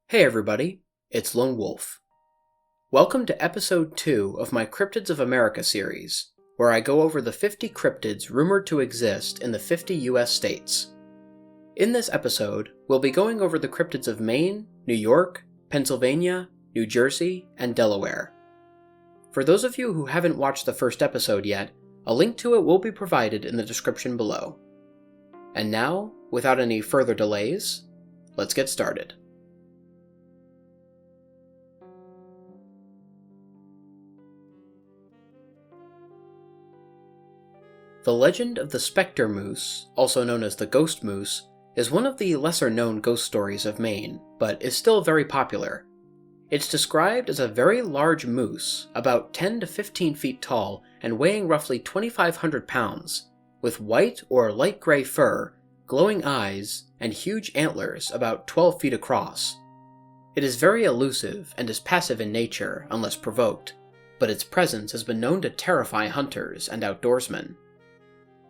Hey everybody, it's Lone Wolf. Welcome to episode 2 of my Cryptids of America series, where I go over the 50 cryptids rumored to exist in the 50 US states. In this episode, we'll be going over the cryptids of Maine, New York, Pennsylvania, New Jersey, and Delaware. For those of you who haven't watched the first episode yet, a link to it will be provided in the description below. And now, without any further delays, let's get started. The legend of the Specter Moose, also known as the Ghost Moose, is one of the lesser-known ghost stories of Maine, but is still very popular. It's described as a very large moose, about 10 to 15 feet tall and weighing roughly 2,500 pounds, with white or light gray fur, glowing eyes, and huge antlers about 12 feet across. It is very elusive and is passive in nature unless provoked, but its presence has been known to terrify hunters and outdoorsmen.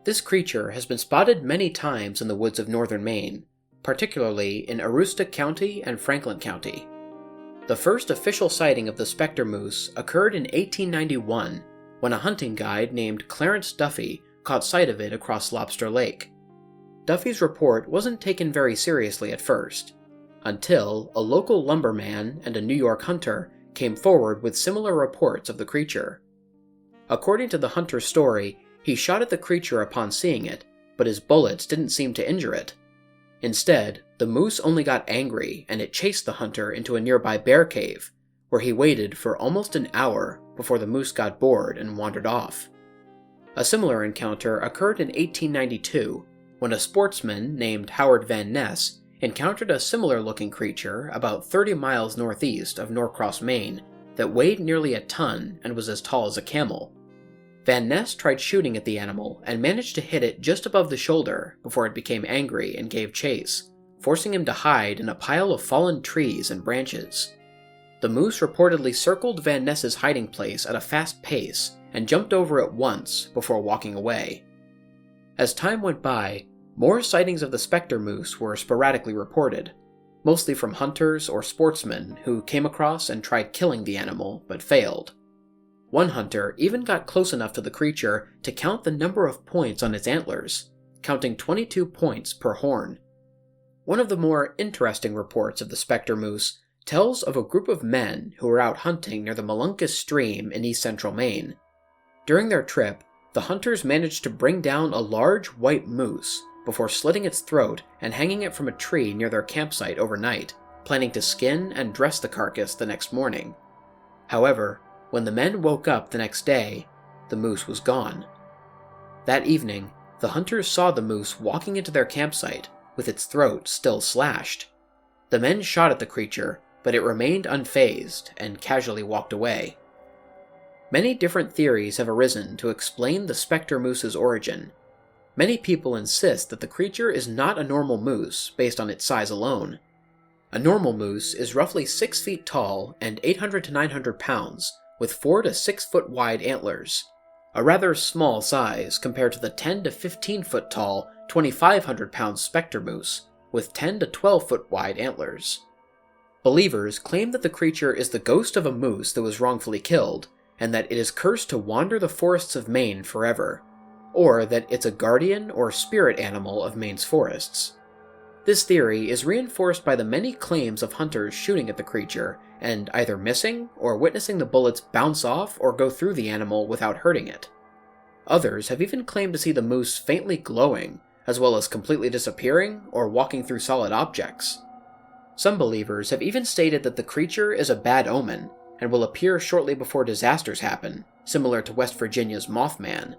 This creature has been spotted many times in the woods of northern Maine, particularly in Aroostook County and Franklin County. The first official sighting of the Specter Moose occurred in 1891, when a hunting guide named Clarence Duffy caught sight of it across Lobster Lake. Duffy's report wasn't taken very seriously at first, until a local lumberman and a New York hunter came forward with similar reports of the creature. According to the hunter's story, he shot at the creature upon seeing it, but his bullets didn't seem to injure it. Instead, the moose only got angry and it chased the hunter into a nearby bear cave, where he waited for almost an hour before the moose got bored and wandered off. A similar encounter occurred in 1892, when a sportsman named Howard Van Ness encountered a similar-looking creature about 30 miles northeast of Norcross, Maine, that weighed nearly a ton and was as tall as a camel. Van Ness tried shooting at the animal and managed to hit it just above the shoulder before it became angry and gave chase, forcing him to hide in a pile of fallen trees and branches. The moose reportedly circled Van Ness's hiding place at a fast pace and jumped over it once before walking away. As time went by, more sightings of the Specter Moose were sporadically reported, mostly from hunters or sportsmen who came across and tried killing the animal but failed. One hunter even got close enough to the creature to count the number of points on its antlers, counting 22 points per horn. One of the more interesting reports of the Specter Moose tells of a group of men who were out hunting near the Molunkus Stream in east-central Maine. During their trip, the hunters managed to bring down a large white moose before slitting its throat and hanging it from a tree near their campsite overnight, planning to skin and dress the carcass the next morning. However, when the men woke up the next day, the moose was gone. That evening, the hunters saw the moose walking into their campsite, with its throat still slashed. The men shot at the creature, but it remained unfazed and casually walked away. Many different theories have arisen to explain the Specter Moose's origin. Many people insist that the creature is not a normal moose based on its size alone. A normal moose is roughly 6 feet tall and 800 to 900 pounds, with 4 to 6 foot wide antlers, a rather small size compared to the 10 to 15 foot tall, 2,500 pound Specter Moose, with 10 to 12 foot wide antlers. Believers claim that the creature is the ghost of a moose that was wrongfully killed, and that it is cursed to wander the forests of Maine forever, or that it's a guardian or spirit animal of Maine's forests. This theory is reinforced by the many claims of hunters shooting at the creature and either missing or witnessing the bullets bounce off or go through the animal without hurting it. Others have even claimed to see the moose faintly glowing, as well as completely disappearing or walking through solid objects. Some believers have even stated that the creature is a bad omen and will appear shortly before disasters happen, similar to West Virginia's Mothman.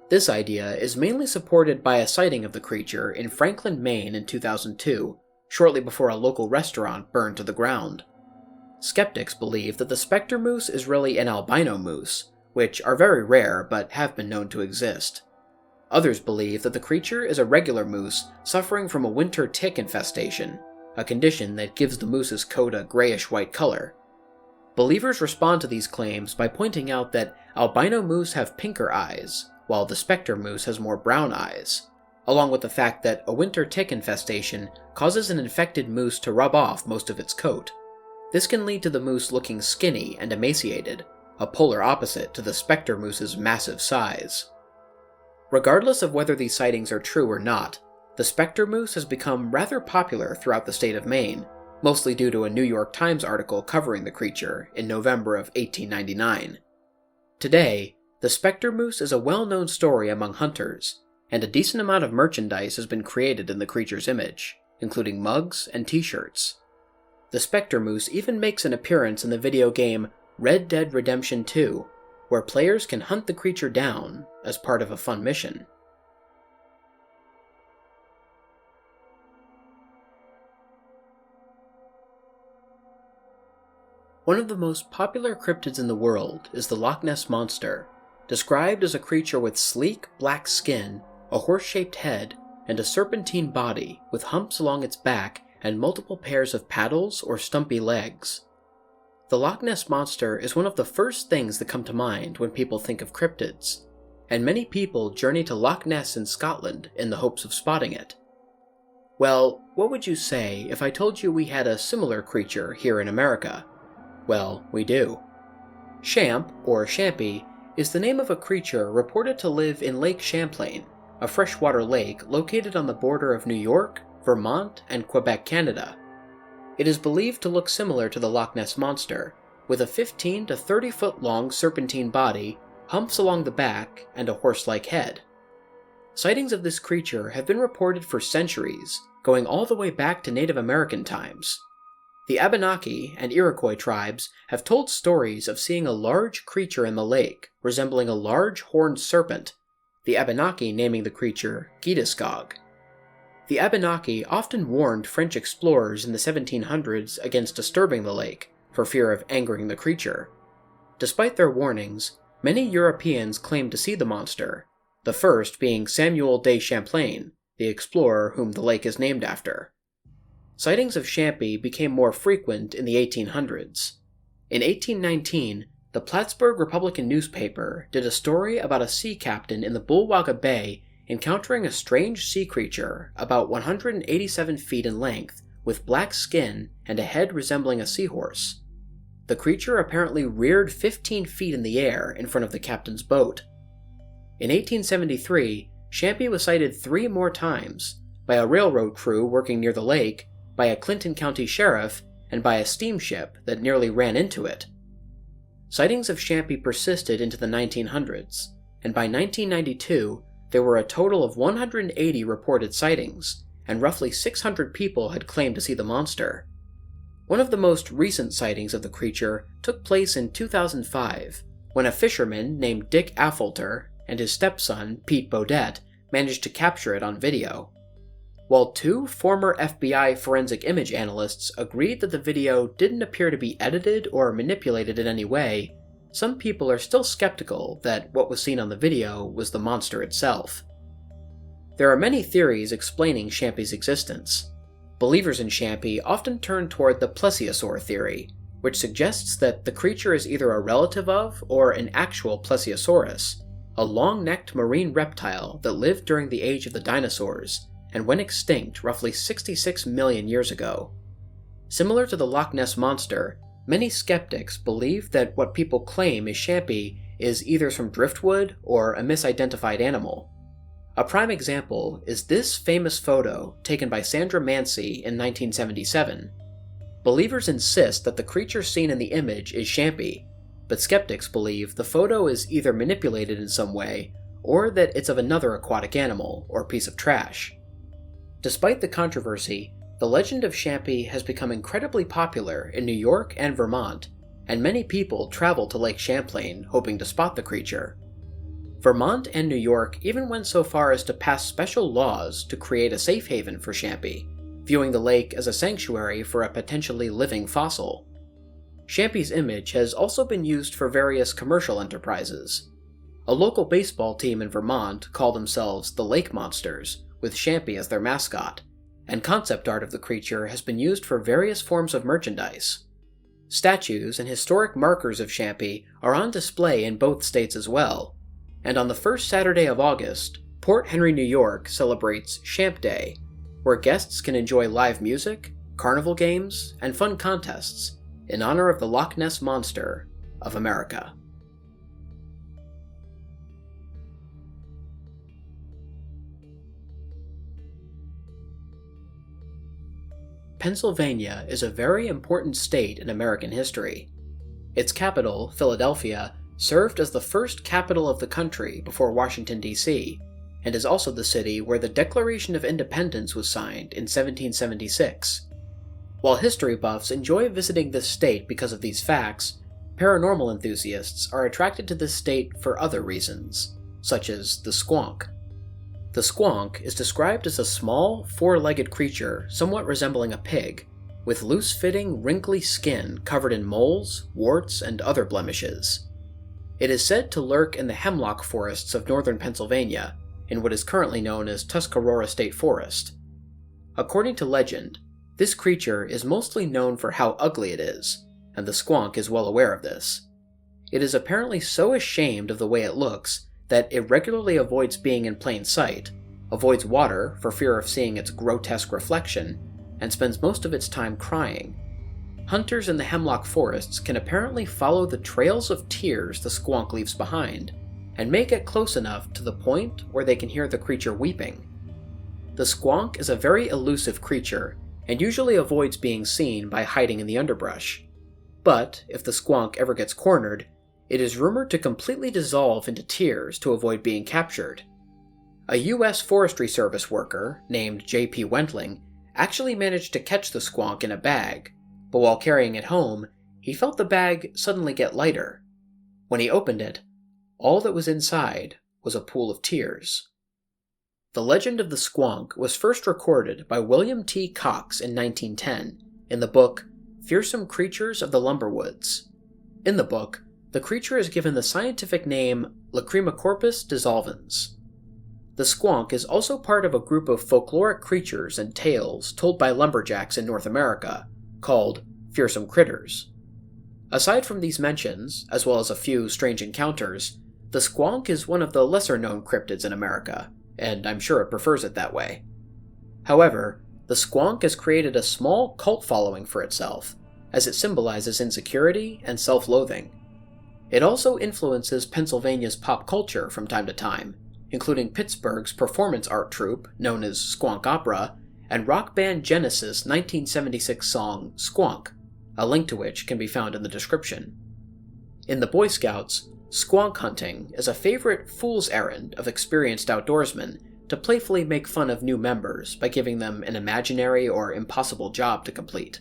This idea is mainly supported by a sighting of the creature in Franklin, Maine in 2002, shortly before a local restaurant burned to the ground. Skeptics believe that the Specter Moose is really an albino moose, which are very rare but have been known to exist. Others believe that the creature is a regular moose suffering from a winter tick infestation, a condition that gives the moose's coat a grayish-white color. Believers respond to these claims by pointing out that albino moose have pinker eyes, while the Specter Moose has more brown eyes, along with the fact that a winter tick infestation causes an infected moose to rub off most of its coat. This can lead to the moose looking skinny and emaciated, a polar opposite to the Specter Moose's massive size. Regardless of whether these sightings are true or not, the Specter Moose has become rather popular throughout the state of Maine, mostly due to a New York Times article covering the creature in November of 1899. Today, the Specter Moose is a well-known story among hunters, and a decent amount of merchandise has been created in the creature's image, including mugs and t-shirts. The Specter Moose even makes an appearance in the video game Red Dead Redemption 2, where players can hunt the creature down as part of a fun mission. One of the most popular cryptids in the world is the Loch Ness Monster, described as a creature with sleek, black skin, a horse-shaped head, and a serpentine body with humps along its back and multiple pairs of paddles or stumpy legs. The Loch Ness Monster is one of the first things that come to mind when people think of cryptids, and many people journey to Loch Ness in Scotland in the hopes of spotting it. Well, what would you say if I told you we had a similar creature here in America? Well, we do. Champ, or Champy, is the name of a creature reported to live in Lake Champlain, a freshwater lake located on the border of New York, Vermont, and Quebec, Canada. It is believed to look similar to the Loch Ness Monster, with a 15 to 30 foot long serpentine body, humps along the back, and a horse-like head. Sightings of this creature have been reported for centuries, going all the way back to Native American times. The Abenaki and Iroquois tribes have told stories of seeing a large creature in the lake resembling a large horned serpent, the Abenaki naming the creature Giediskog. The Abenaki often warned French explorers in the 1700s against disturbing the lake, for fear of angering the creature. Despite their warnings, many Europeans claimed to see the monster, the first being Samuel de Champlain, the explorer whom the lake is named after. Sightings of Champy became more frequent in the 1800s. In 1819, the Plattsburgh Republican newspaper did a story about a sea captain in the Bulwaga Bay encountering a strange sea creature about 187 feet in length with black skin and a head resembling a seahorse. The creature apparently reared 15 feet in the air in front of the captain's boat. In 1873, Champy was sighted 3 more times, by a railroad crew working near the lake, by a Clinton County sheriff, and by a steamship that nearly ran into it. Sightings of Champy persisted into the 1900s, and by 1992, there were a total of 180 reported sightings, and roughly 600 people had claimed to see the monster. One of the most recent sightings of the creature took place in 2005, when a fisherman named Dick Affolter and his stepson, Pete Baudet, managed to capture it on video. While 2 former FBI forensic image analysts agreed that the video didn't appear to be edited or manipulated in any way, some people are still skeptical that what was seen on the video was the monster itself. There are many theories explaining Champy's existence. Believers in Champy often turn toward the plesiosaur theory, which suggests that the creature is either a relative of or an actual plesiosaurus, a long-necked marine reptile that lived during the age of the dinosaurs and went extinct roughly 66 million years ago. Similar to the Loch Ness Monster, many skeptics believe that what people claim is Champy is either some driftwood or a misidentified animal. A prime example is this famous photo taken by Sandra Mancy in 1977. Believers insist that the creature seen in the image is Champy, but skeptics believe the photo is either manipulated in some way or that it's of another aquatic animal or piece of trash. Despite the controversy, the legend of Champy has become incredibly popular in New York and Vermont, and many people travel to Lake Champlain hoping to spot the creature. Vermont and New York even went so far as to pass special laws to create a safe haven for Champy, viewing the lake as a sanctuary for a potentially living fossil. Champy's image has also been used for various commercial enterprises. A local baseball team in Vermont call themselves the Lake Monsters, with Champy as their mascot, and concept art of the creature has been used for various forms of merchandise. Statues and historic markers of Champy are on display in both states as well, and on the first Saturday of August, Port Henry, New York celebrates Champ Day, where guests can enjoy live music, carnival games, and fun contests in honor of the Loch Ness Monster of America. Pennsylvania is a very important state in American history. Its capital, Philadelphia, served as the first capital of the country before Washington, D.C., and is also the city where the Declaration of Independence was signed in 1776. While history buffs enjoy visiting this state because of these facts, paranormal enthusiasts are attracted to this state for other reasons, such as the Squonk. The Squonk is described as a small, four-legged creature somewhat resembling a pig, with loose-fitting, wrinkly skin covered in moles, warts, and other blemishes. It is said to lurk in the hemlock forests of northern Pennsylvania, in what is currently known as Tuscarora State Forest. According to legend, this creature is mostly known for how ugly it is, and the Squonk is well aware of this. It is apparently so ashamed of the way it looks that it regularly avoids being in plain sight, avoids water for fear of seeing its grotesque reflection, and spends most of its time crying. Hunters in the hemlock forests can apparently follow the trails of tears the Squonk leaves behind, and may get close enough to the point where they can hear the creature weeping. The Squonk is a very elusive creature, and usually avoids being seen by hiding in the underbrush. But if the Squonk ever gets cornered, it is rumored to completely dissolve into tears to avoid being captured. A U.S. Forestry Service worker, named J.P. Wentling, actually managed to catch the Squonk in a bag, but while carrying it home, he felt the bag suddenly get lighter. When he opened it, all that was inside was a pool of tears. The legend of the Squonk was first recorded by William T. Cox in 1910 in the book Fearsome Creatures of the Lumberwoods. In the book, the creature is given the scientific name Lacrimocorpus dissolvens. The Squonk is also part of a group of folkloric creatures and tales told by lumberjacks in North America, called fearsome critters. Aside from these mentions, as well as a few strange encounters, the Squonk is one of the lesser-known cryptids in America, and I'm sure it prefers it that way. However, the Squonk has created a small cult following for itself, as it symbolizes insecurity and self-loathing. It also influences Pennsylvania's pop culture from time to time, including Pittsburgh's performance art troupe known as Squonk Opera, and rock band Genesis' 1976 song Squonk, a link to which can be found in the description. In the Boy Scouts, Squonk hunting is a favorite fool's errand of experienced outdoorsmen to playfully make fun of new members by giving them an imaginary or impossible job to complete.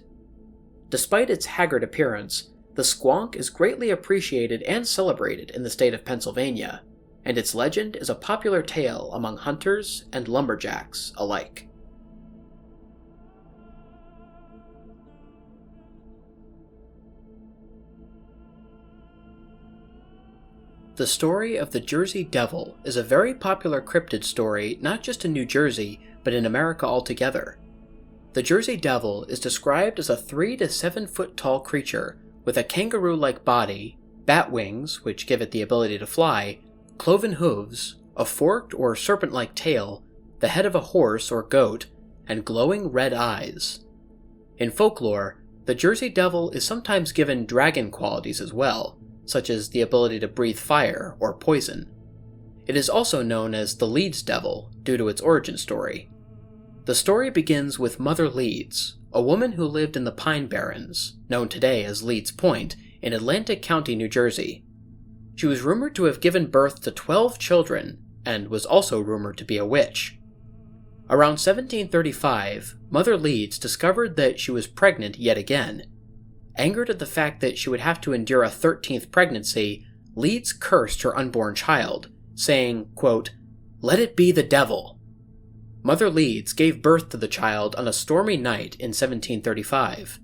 Despite its haggard appearance, the Squonk is greatly appreciated and celebrated in the state of Pennsylvania, and its legend is a popular tale among hunters and lumberjacks alike. The story of the Jersey Devil is a very popular cryptid story not just in New Jersey, but in America altogether. The Jersey Devil is described as a 3 to 7 foot tall creature with a kangaroo-like body, bat wings, which give it the ability to fly, cloven hooves, a forked or serpent-like tail, the head of a horse or goat, and glowing red eyes. In folklore, the Jersey Devil is sometimes given dragon qualities as well, such as the ability to breathe fire or poison. It is also known as the Leeds Devil due to its origin story. The story begins with Mother Leeds, a woman who lived in the Pine Barrens, known today as Leeds Point, in Atlantic County, New Jersey. She was rumored to have given birth to 12 children, and was also rumored to be a witch. Around 1735, Mother Leeds discovered that she was pregnant yet again. Angered at the fact that she would have to endure a 13th pregnancy, Leeds cursed her unborn child, saying, quote, "Let it be the devil." Mother Leeds gave birth to the child on a stormy night in 1735.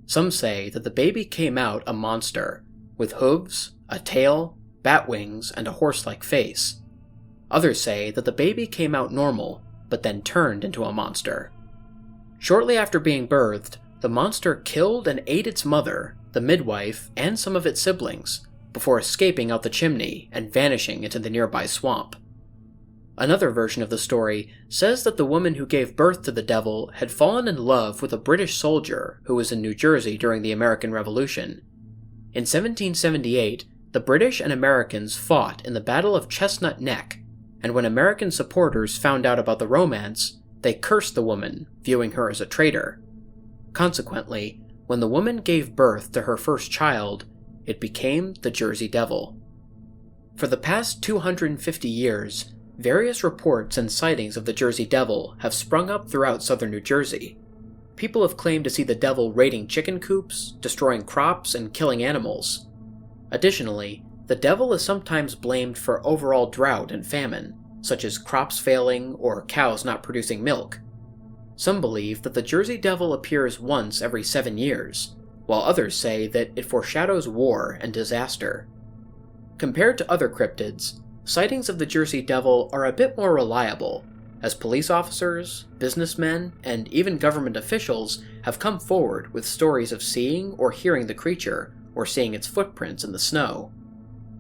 Some say that the baby came out a monster, with hooves, a tail, bat wings, and a horse-like face. Others say that the baby came out normal, but then turned into a monster. Shortly after being birthed, the monster killed and ate its mother, the midwife, and some of its siblings, before escaping out the chimney and vanishing into the nearby swamp. Another version of the story says that the woman who gave birth to the devil had fallen in love with a British soldier who was in New Jersey during the American Revolution. In 1778, the British and Americans fought in the Battle of Chestnut Neck, and when American supporters found out about the romance, they cursed the woman, viewing her as a traitor. Consequently, when the woman gave birth to her first child, it became the Jersey Devil. For the past 250 years, various reports and sightings of the Jersey Devil have sprung up throughout southern New Jersey. People have claimed to see the devil raiding chicken coops, destroying crops, and killing animals. Additionally, the devil is sometimes blamed for overall drought and famine, such as crops failing or cows not producing milk. Some believe that the Jersey Devil appears once every 7 years, while others say that it foreshadows war and disaster. Compared to other cryptids, sightings of the Jersey Devil are a bit more reliable, as police officers, businessmen, and even government officials have come forward with stories of seeing or hearing the creature, or seeing its footprints in the snow.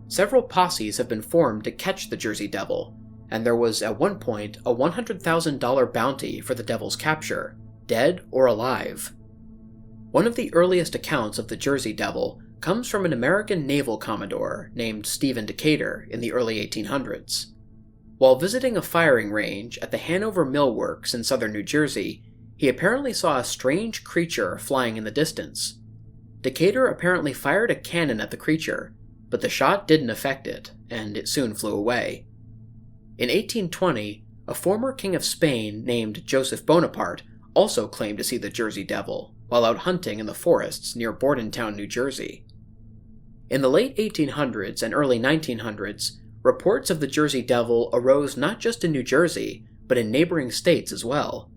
Several posses have been formed to catch the Jersey Devil, and there was at one point a $100,000 bounty for the devil's capture, dead or alive. One of the earliest accounts of the Jersey Devil comes from an American naval commodore named Stephen Decatur in the early 1800s. While visiting a firing range at the Hanover Mill Works in southern New Jersey, he apparently saw a strange creature flying in the distance. Decatur apparently fired a cannon at the creature, but the shot didn't affect it, and it soon flew away. In 1820, a former king of Spain named Joseph Bonaparte also claimed to see the Jersey Devil while out hunting in the forests near Bordentown, New Jersey. In the late 1800s and early 1900s, reports of the Jersey Devil arose not just in New Jersey, but in neighboring states as well.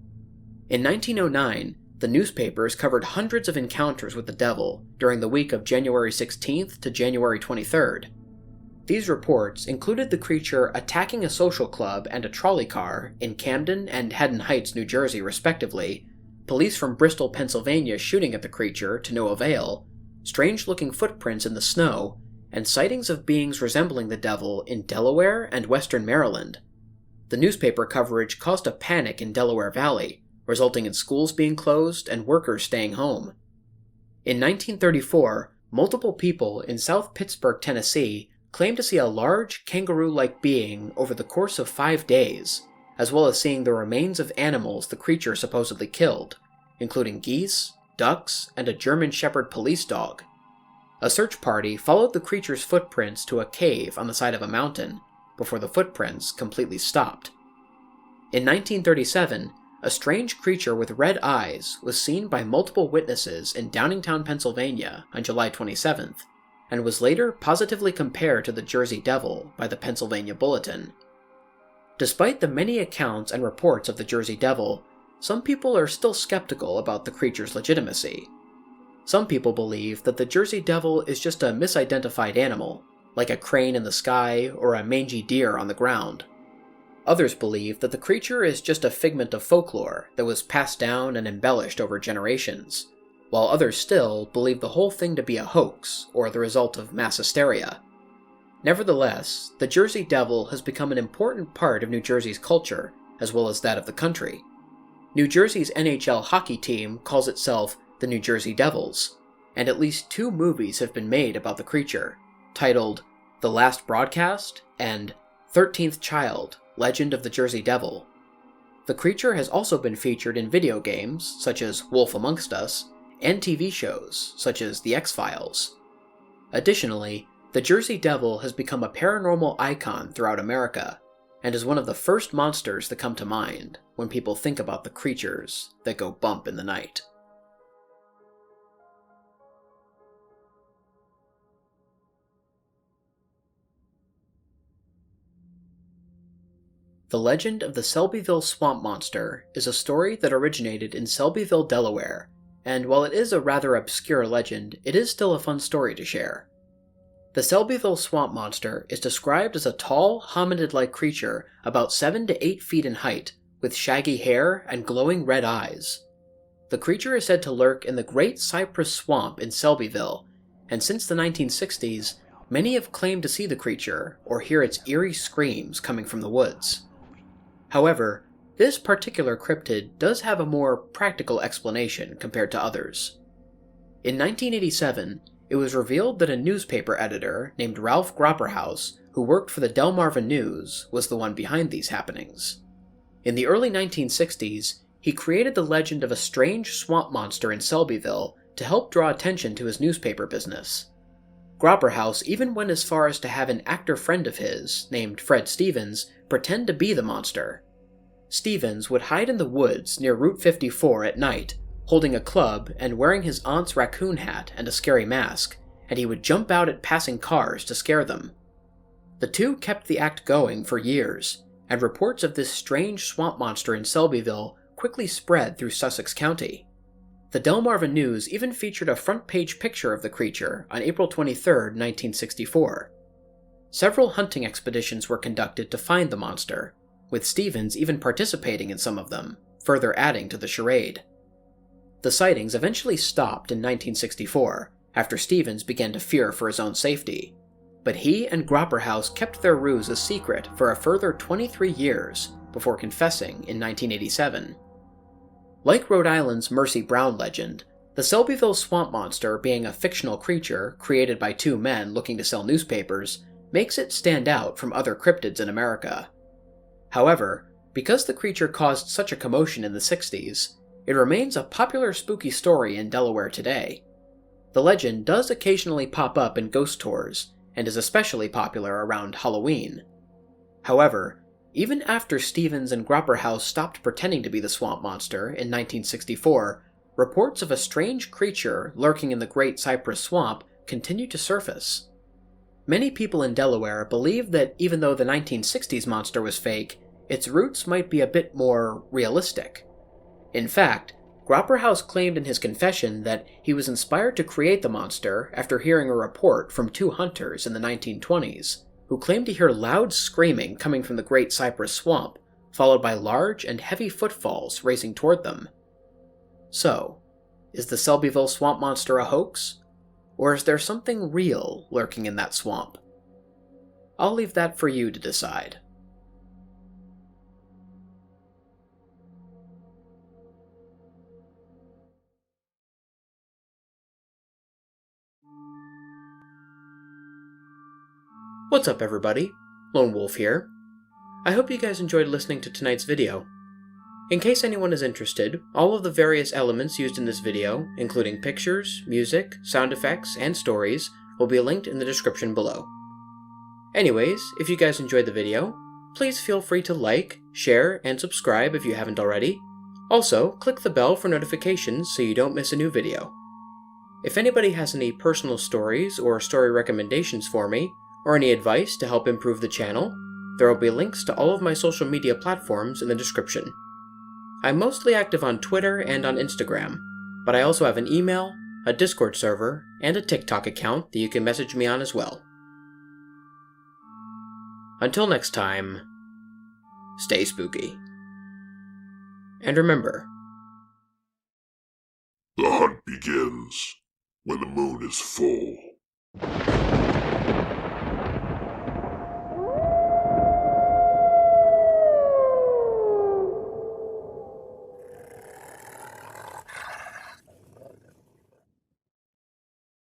In 1909, the newspapers covered hundreds of encounters with the devil during the week of January 16th to January 23rd. These reports included the creature attacking a social club and a trolley car in Camden and Haddon Heights, New Jersey, respectively, police from Bristol, Pennsylvania shooting at the creature to no avail, strange-looking footprints in the snow, and sightings of beings resembling the devil in Delaware and western Maryland. The newspaper coverage caused a panic in Delaware Valley, resulting in schools being closed and workers staying home. In 1934, multiple people in South Pittsburgh, Tennessee, claimed to see a large kangaroo-like being over the course of 5 days, as well as seeing the remains of animals the creature supposedly killed, including geese, ducks, and a German Shepherd police dog. A search party followed the creature's footprints to a cave on the side of a mountain, before the footprints completely stopped. In 1937, a strange creature with red eyes was seen by multiple witnesses in Downingtown, Pennsylvania on July 27th, and was later positively compared to the Jersey Devil by the Pennsylvania Bulletin. Despite the many accounts and reports of the Jersey Devil, some people are still skeptical about the creature's legitimacy. Some people believe that the Jersey Devil is just a misidentified animal, like a crane in the sky or a mangy deer on the ground. Others believe that the creature is just a figment of folklore that was passed down and embellished over generations, while others still believe the whole thing to be a hoax or the result of mass hysteria. Nevertheless, the Jersey Devil has become an important part of New Jersey's culture, as well as that of the country. New Jersey's NHL hockey team calls itself the New Jersey Devils, and at least 2 movies have been made about the creature, titled The Last Broadcast and 13th Child, Legend of the Jersey Devil. The creature has also been featured in video games, such as Wolf Amongst Us, and TV shows, such as The X-Files. Additionally, the Jersey Devil has become a paranormal icon throughout America, and is one of the first monsters that come to mind when people think about the creatures that go bump in the night. The legend of the Selbyville swamp monster is a story that originated in Selbyville, Delaware, and while it is a rather obscure legend, it is still a fun story to share. The Selbyville swamp monster is described as a tall, hominid-like creature about 7 to 8 feet in height, with shaggy hair and glowing red eyes. The creature is said to lurk in the Great Cypress Swamp in Selbyville, and since the 1960s, many have claimed to see the creature or hear its eerie screams coming from the woods. However, this particular cryptid does have a more practical explanation compared to others. In 1987, it was revealed that a newspaper editor named Ralph Grapperhaus, who worked for the Delaware News, was the one behind these happenings. In the early 1960s, he created the legend of a strange swamp monster in Selbyville to help draw attention to his newspaper business. Grapperhaus even went as far as to have an actor friend of his, named Fred Stevens, pretend to be the monster. Stevens would hide in the woods near Route 54 at night, holding a club and wearing his aunt's raccoon hat and a scary mask, and he would jump out at passing cars to scare them. The two kept the act going for years, and reports of this strange swamp monster in Selbyville quickly spread through Sussex County. The Delaware News even featured a front-page picture of the creature on April 23, 1964. Several hunting expeditions were conducted to find the monster, with Stevens even participating in some of them, further adding to the charade. The sightings eventually stopped in 1964, after Stevens began to fear for his own safety, but he and Grapperhaus kept their ruse a secret for a further 23 years before confessing in 1987. Like Rhode Island's Mercy Brown legend, the Selbyville swamp monster being a fictional creature created by two men looking to sell newspapers makes it stand out from other cryptids in America. However, because the creature caused such a commotion in the 60s, it remains a popular spooky story in Delaware today. The legend does occasionally pop up in ghost tours, and is especially popular around Halloween. However, even after Stevens and Grapperhaus stopped pretending to be the swamp monster in 1964, reports of a strange creature lurking in the Great Cypress Swamp continue to surface. Many people in Delaware believe that even though the 1960s monster was fake, its roots might be a bit more realistic. In fact, Grapperhaus claimed in his confession that he was inspired to create the monster after hearing a report from two hunters in the 1920s, who claimed to hear loud screaming coming from the Great Cypress Swamp, followed by large and heavy footfalls racing toward them. So, is the Selbyville swamp monster a hoax? Or is there something real lurking in that swamp? I'll leave that for you to decide. What's up everybody? Lone Wolf here. I hope you guys enjoyed listening to tonight's video. In case anyone is interested, all of the various elements used in this video, including pictures, music, sound effects, and stories, will be linked in the description below. Anyways, if you guys enjoyed the video, please feel free to like, share, and subscribe if you haven't already. Also, click the bell for notifications so you don't miss a new video. If anybody has any personal stories or story recommendations for me, or any advice to help improve the channel, there will be links to all of my social media platforms in the description. I'm mostly active on Twitter and on Instagram, but I also have an email, a Discord server, and a TikTok account that you can message me on as well. Until next time, stay spooky. And remember, the hunt begins when the moon is full.